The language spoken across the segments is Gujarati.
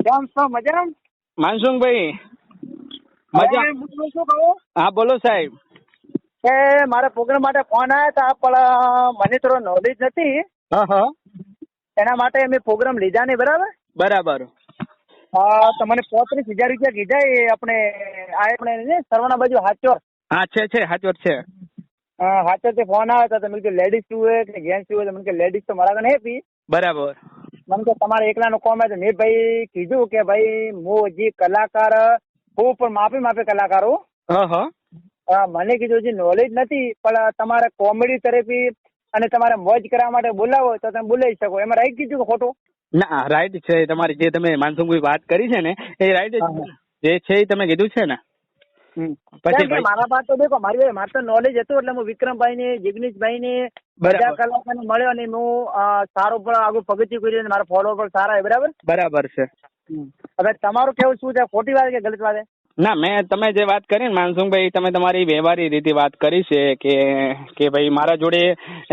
કેમ છો? મજામાં? માનસુખભાઈ મજા. શું કહું હા બોલો સાહેબ. કે મારા પ્રોગ્રામ માટે ફોન આવ્યા હતા, પણ મને થોડો નોલેજ નથી. હા હા એના માટે મેં પ્રોગ્રામ લીધા નહીં. બરાબર. બરાબર. તો મને 35,000 રૂપિયા કીધા. એ આપણે સરવાના બાજુ હાચોર. હા છે હાચોર છે. હાચોર થી ફોન આવ્યો હતો. તો મેં કીધું લેડીઝ શું હોય કે જેન્ટ્સ શું હોય? તો મને કે લેડીઝ તો મારા કને હેપી. બરાબર. મને કે તમારે એકલાનો કોમ હોય. તો મેં ભાઈ કીધું કે ભાઈ હું હજી કલાકાર હું પણ માપે કલાકાર હું. હા હા મને કીધું હજી નોલેજ નથી, પણ તમારે કોમેડી તરફી અને તમારે મોજ કરવા માટે બોલાવો તો તમે બોલાવી શકો. એમાં રાઈટ કીધું કે ખોટું? ના રાઈટ છે તમારી. જે તમે માનસુખભાઈ વાત કરી છે ને એ રાઈટ જે છે એ તમે કીધું છે ને. પછી કે મારા પાસે તો દેખો મારે તો નોલેજ હતું, એટલે હું વિક્રમભાઈ ને જિગ્નેશભાઈ ને બધા કલાકાર ને મળ્યો અને હું સારું પણ આગળ પગથિયું કર્યું. મારા ફોલોવર પણ સારા છે. બરાબર. બરાબર છે. હવે તમારું કેવું શું છે? ખોટી વાત કે ગલત વાત છે? ના મેં તમે જે વાત કરી ને માનસુખભાઈ, તમે તમારી વ્યવહારી રીતે વાત કરી છે કે ભાઈ મારા જોડે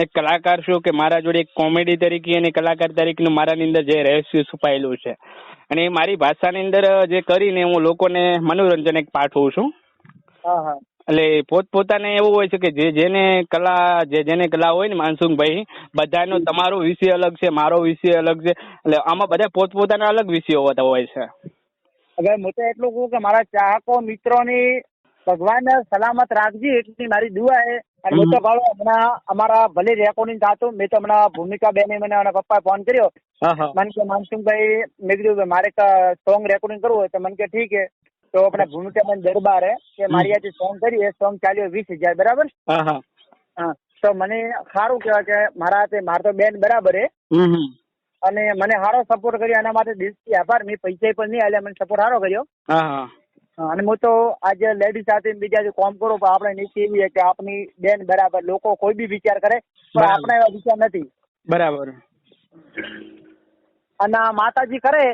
એક કલાકાર છું, કે મારા જોડે એક કોમેડી તરીકે અને કલાકાર તરીકેનું મારાની અંદર જે રહસ્ય છુપાયેલું છે અને એ મારી ભાષાની અંદર જે કરીને હું લોકોને મનોરંજન એક પાઠવું છું. એટલે પોતપોતાને એવું હોય છે કે જેને કલા હોય ને માનસુખભાઈ, બધાનો તમારો વિષય અલગ છે, મારો વિષય અલગ છે. એટલે આમાં બધા પોતપોતાના અલગ વિષયો હોતા હોય છે. હવે હું તો એટલું કહું કે મારા ચાહકો મિત્રોની ભગવાન સલામત રાખજી એટલી મારી દુઆ છે. અને હું તો ભાડો હમણાં અમારા ભલે રેકોર્ડિંગ થતું. મેં તો હમણાં ભૂમિકા બેને મને પપ્પા ફોન કર્યો. મને કે માનસુખભાઈ, મેં કીધું મારે સોંગ રેકોર્ડિંગ કરવું હોય તો મને કે ઠીક છે. તો આપણે ભૂમિકા બેન દરબાર કે મારી આજે સોંગ કરી એ સોંગ ચાલ્યો 20,000. બરાબર. હા તો મને સારું કહેવાય કે મારા તો બેન બરાબર છે અને મને સારો સપોર્ટ કર્યો. એના માટે દિલથી આભાર. મેં પૈસા પણ નહીં આલ્યા, મને સપોર્ટ સારો કર્યો. અને હું તો આજે લેડીઝ સાથે બીજા કોમ કરું, પણ આપણે નીતિ એવી છે કે આપણી બેન બરાબર. લોકો કોઈ બી વિચાર કરે પણ આપણા એવા વિચાર નથી. બરાબર. અને માતાજી કરે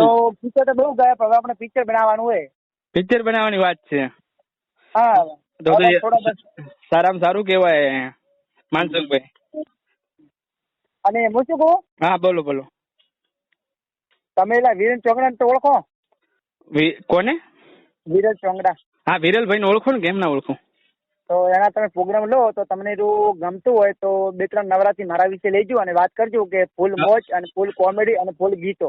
તો પિક્ચર તો બહુ ગયા, પણ હવે આપણે પિક્ચર બનાવવાનું હોય. પિક્ચર બનાવવાની વાત છે. હા તો સારામાં સારું કેવાય માનસુખભાઈ. અને હું શું કહું? હા બોલો બોલો. તમે એલા વિરેન ચોંગડા તો ઓળખો? કોને? વિરલ ચોંગડા. હા વિરલભાઈ ને ઓળખો ને, કેમ ના ઓળખો. તો એના તમે પ્રોગ્રામ લો તો તમને જો ગમતું હોય તો 2-3 નવરાત્રી મારા વિશે લેજો અને વાત કરજો કે ફૂલ મોજ અને ફૂલ કોમેડી અને ફૂલ ગીતો.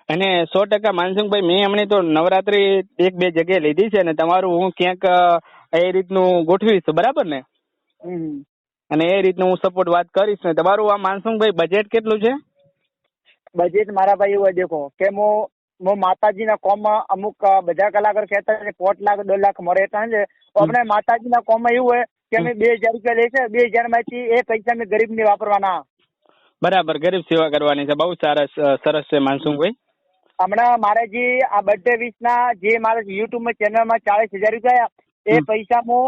અને 100% માનસુખભાઈ, મેં હમણાં તો નવરાત્રી 1-2 જગ્યાએ લીધી છે ને તમારું હું ક્યાંક એ રીતનું ગોઠવીશ. બરાબર ને? અને એ રીતનું હું સપોર્ટ વાત કરીશ ને. તમારું આ માનસુખભાઈ બજેટ કેટલું છે? બજેટ મારા ભાઈ એવું દેખો કે હું માતાજીના કોમમાં અમુક બધા કલાકાર કહેતા 1 લાખ 2 લાખ મળે છે. આપણે માતાજીના કોમમાં એવું હોય કે અમે 2,000 રૂપિયા લે છે. 2,000 માંથી એ પૈસા અમે ગરીબને વાપરવાના. બરાબર. ગરીબ સેવા કરવાની છે. બહુ સરસ છે માનસુખભાઈ. હમણાં મારે જે આ બર્થડે વિશના જે મારે યુટ્યુબમાં ચેનલમાં 40,000 રૂપિયા એ પૈસા હું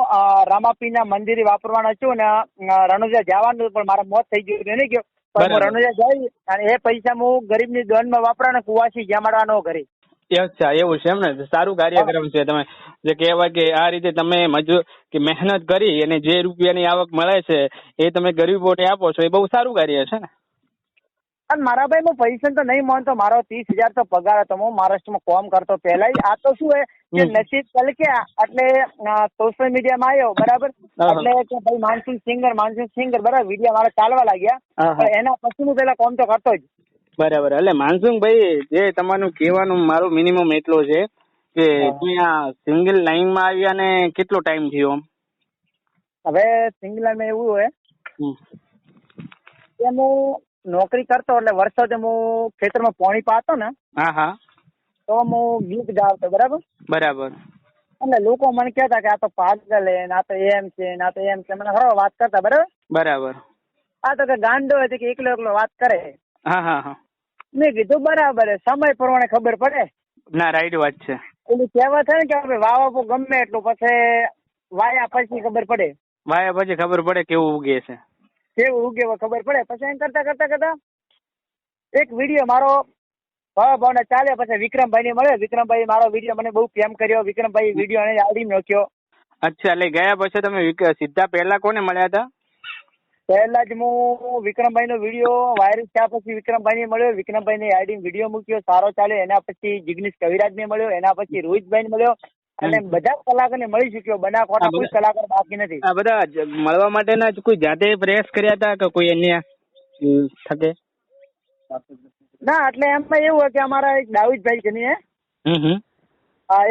રામાપીરના મંદિરે વાપરવાના છું. ને રણોજા જવાનું પણ મારા મોત થઈ ગયું નહીં ગયો. પણ હું રણોજા જઈ અને એ પૈસા હું ગરીબની દોનમાં વાપરવાનો, કુવાસી જમાડવાનો ઘરે. અચ્છા એવું છે એમ ને. સારું કાર્યક્રમ છે. તમે જે કહેવાય કે આ રીતે તમે મહેનત કરી અને જે રૂપિયાની આવક મળે છે એ તમે ગરીબોને આપો છો, એ બહુ સારું કાર્ય છે ને. અને મારા ભાઈ હું પૈસા તો નહીં માનતો. મારો 30,000 તો પગાર હતો. હું મહારાષ્ટ્રમાં કોમ કરતો પહેલા. આ તો શું હે કે નસીબ કલક્યા એટલે સોશિયલ મીડિયામાં આવ્યો. બરાબર. એટલે કે ભાઈ માનસુખ સિંગર બરાબર વિડીયો મારે ચાલવા લાગ્યા. એના પછી હું પેલા કોમ તો કરતો જ. બરાબર. એટલે માનસુખભાઈ, જે તમારું કહેવાનું મારો મિનિમમ એટલો છે કે તમે આ સિંગલ લાઈનમાં આવ્યા ને કેટલો ટાઈમ થયો? હવે સિંગલ લાઈનમાં એવું હોય કે હું નોકરી કરતો એટલે વર્ષોથી હું ખેતરમાં પાણી પાતો ને તો હું ગીત ગાવતો. બરાબર. એટલે લોકો મને કહેતા કે આ તો પાગલ હે, આ તો એમ છે, આ તો એમ છે. મને હરો વાત કરતા. બરાબર. આ તો કે ગાંડો હોય કે એકલો વાત કરે. મેં કીધું બરાબર હે, સમય પ્રમાણે ખબર પડે. ના રાઈટ વાત છે. પેલી કહેવત છે ને કે આપણે વાવા ગમે એટલું પછી વાયા પછી ખબર પડે. વાયા પછી ખબર પડે કેવું ઉગે છે. કેવું ઉગે ખબર પડે. પછી એમ કરતા એક વિડીયો મારો ભાવને ચાલે. પછી વિક્રમભાઈ ને મળ્યો. વિક્રમભાઈ મારો વિડીયો મને બહુ પ્રેમ કર્યો. વિક્રમભાઈ વિડીયો એને આવડી નાખ્યો. અચ્છા. એટલે ગયા પછી તમે સીધા પહેલા કોને મળ્યા હતા? પહેલા જ હું વિક્રમભાઈ નો વિડીયો વાયરલ થયા પછી વિક્રમભાઈ ને મળ્યો, વિક્રમભાઈ ની આઈડી વિડીયો મૂક્યો, સારો ચાલ્યો. એના પછી જિગ્નેશ કવિરાજ ને મળ્યો, એના પછી રોહિતભાઈ ને મળ્યો અને બધા કલાકાર ને મળી ચુક્યો. બનાસકાંઠા કોઈ કલાકાર બાકી નથી. આ બધા મળવા માટેના કોઈ જાતે પ્રયાસ કર્યા હતા કે કોઈ અન્ય થકે? ના, એટલે એમાં એવું હોય કે અમારા એક દાઉદભાઈ કરીને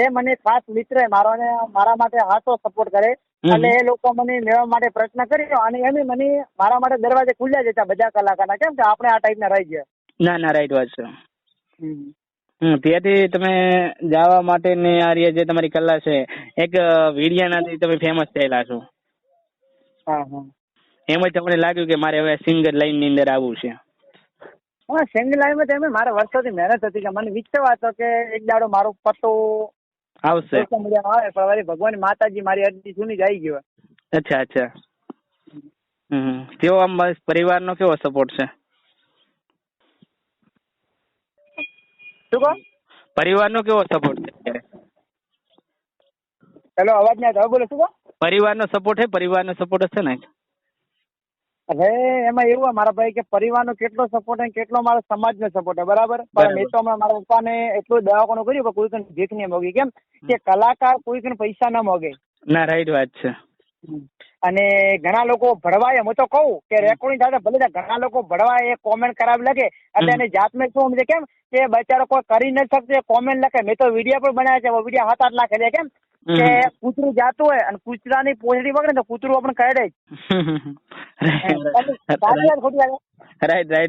એ મને ખાસ મિત્ર મારો ને મારા માટે હાથો સપોર્ટ કરે અને એ લોકો મને લેવા માટે પ્રયત્ન કર્યો અને એમ મને મારા માટે દરવાજે ખુલ્યા જ હતા બધા કલાકારના. કેમ કે આપણે આ ટાઈપના રહી ગયા. ના રાઈટ વાત છે. ત્યાંથી તમે જવા માટે ને આ જે તમારી કલા છે એક વિડિયાનાથી તમે ફેમસ થયેલા છો. એમ જ તમને લાગ્યું કે મારે હવે સિંગર લાઈન ની અંદર આવવું છે? હા, સિંગર લાઈનમાં તો મારે વર્ષોથી મહેનત હતી કે મને વિચાર હતો કે એક દાડો મારો પત્તો આવશે, સોશિયલ મીડિયામાં આવે, પણ ભગવાન માતાજી મારી અરજી સુની જ આવી ગયો. અચ્છા. કેવો આમ પરિવારનો કેવો સપોર્ટ છે? શું કહો? પરિવારનો કેવો સપોર્ટ છે અત્યારે? હેલો, અવાજ નહીં આવતો, બોલો શું કહો? પરિવારનો સપોર્ટ છે? પરિવારનો સપોર્ટ હશે ને? હવે એમાં એવું મારા ભાઈ કે પરિવારનો કેટલો સપોર્ટ હોય કેટલો મારો સમાજનો સપોર્ટ હોય, બરાબર. પણ મેં તો મારા પપ્પાને એટલું દવાખાનું કર્યું પણ કોઈ કઈ ભીખ નહીં મોગી. કેમ કે કલાકાર કોઈ કઈ પૈસા ના મોગે. ના, રાઈટ વાત છે. અને ઘણા લોકો ભણવાય, હું તો કહું કે રેકોર્ડિંગ સાથે ભલે ઘણા લોકો ભણવાય એ કોમેન્ટ ખરાબ લખે એટલે એની જાતને શું સમજે કેમ કે બચારો કોઈ કરી નથી શકતો કોમેન્ટ લખે. મેં તો વિડીયો પણ બનાવ્યા છે, વિડીયો 7-8 લાખ છે. કેમ કે કૂતરું જાતું હોય અને કૂતરાની પોછડી પકડે તો કૂતરું આપણે કરડે જ.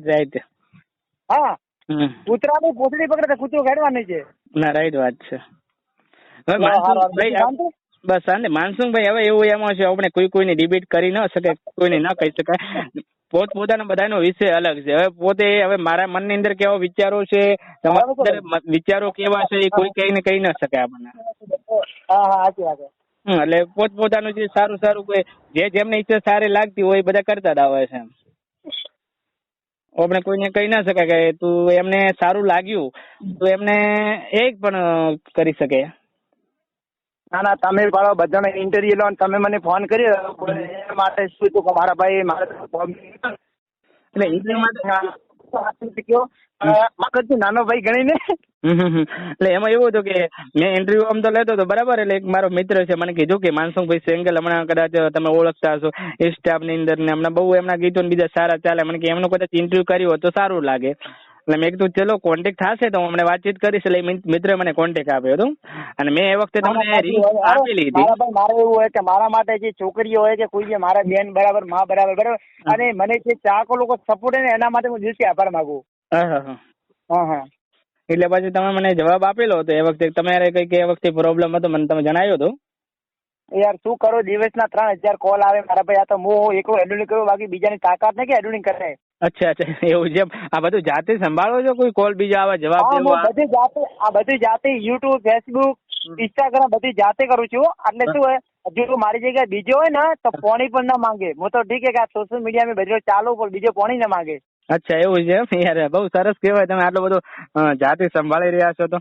રાઈટ. હા, કૂતરાની પોછડી પકડે તો કૂતરું કાઢવાની છે. ના, રાઈટ વાત છે. બસ શાંતિ. માનસુખભાઈ, હવે એવું એમાં છે આપણે કોઈની ડિબેટ કરી ન શકે, કોઈને ના કહી શકાય. પોતપોતાના બધાનો વિષય અલગ છે. હવે મારા મનની અંદર કેવા વિચારો છે, તમારા વિચારો કેવા છે એ કોઈ કઈને કહી ન શકે આપણને. એટલે પોતપોતાનું જે સારું કોઈ જેમને ઈચ્છા સારી લાગતી હોય એ બધા કરતા જ આવે છે. આપણે કોઈને કહી ના શકાય કે તું એમને સારું લાગ્યું તો એમને એક પણ કરી શકે. ના, તમે બધાને ઇન્ટરવ્યુ લો તમે મને ફોન કર્યો એ માટે શું હતું કે મારા ભાઈ મારે નાનો ભાઈ ગણીને. એટલે એમાં એવું હતું કે મેં ઇન્ટરવ્યુ આમ તો લેતો હતો, બરાબર. એટલે એક મારો મિત્ર છે મને કીધું કે માનસુખભાઈ સેંગલ હમણાં કદાચ તમે ઓળખતા હશો સ્ટાફ ની અંદર ને હમણાં બહુ એમના ગીતો ને બીજા સારા ચાલે. મને કે એમનું કદાચ ઇન્ટરવ્યુ કર્યું હોય તો સારું લાગે. એટલે મેં કીધું ચલો કોન્ટેક્ટ થશે તો હું હમણાં વાતચીત કરીશ. એટલે મિત્રે મને કોન્ટેક્ટ આપ્યો હતો અને મેં એ વખતે તમને રીલ આપેલી હતી. મારે એવું હોય કે મારા માટે જે છોકરીઓ હોય કે કોઈ મારા બેન બરાબર માં બરાબર અને મને જે ચાહકો લોકો સપોર્ટ ને એના માટે હું દિલથી આભાર માંગુ. હા. એટલે પછી તમે મને જવાબ આપેલો હતો એ વખતે. તમારે કઈક એ વખતે પ્રોબ્લેમ હતો મને તમે જણાવ્યો હતો. યાર શું કરો, દિવસના 3000 કોલ આવે મારા ભાઈ. આ તો હું એકલો હેડલિંગ કરું, બાકી બીજાની તાકાત નહીં કે હેડલિંગ કરે. અચ્છા એવું છે. આ બધું જાતે સંભાળો છો? કોઈ કોલ બીજા આવે જવાબ દેવો? બધી જાતે યુટ્યુબ, ફેસબુક, ઇન્સ્ટાગ્રામ બધી જાતે કરું છું. એટલે શું હોય હજુ મારી જગ્યાએ બીજો હોય ને તો પોણી પણ ના માંગે. હું તો ઠીક કે આ સોશિયલ મીડિયા માં બધું ચાલુ પણ બીજો પોણી ના માંગે. અચ્છા એવું છે યાર, બહુ સરસ કહેવાય તમે આટલું બધું જાતે સંભાળી રહ્યા છો તો.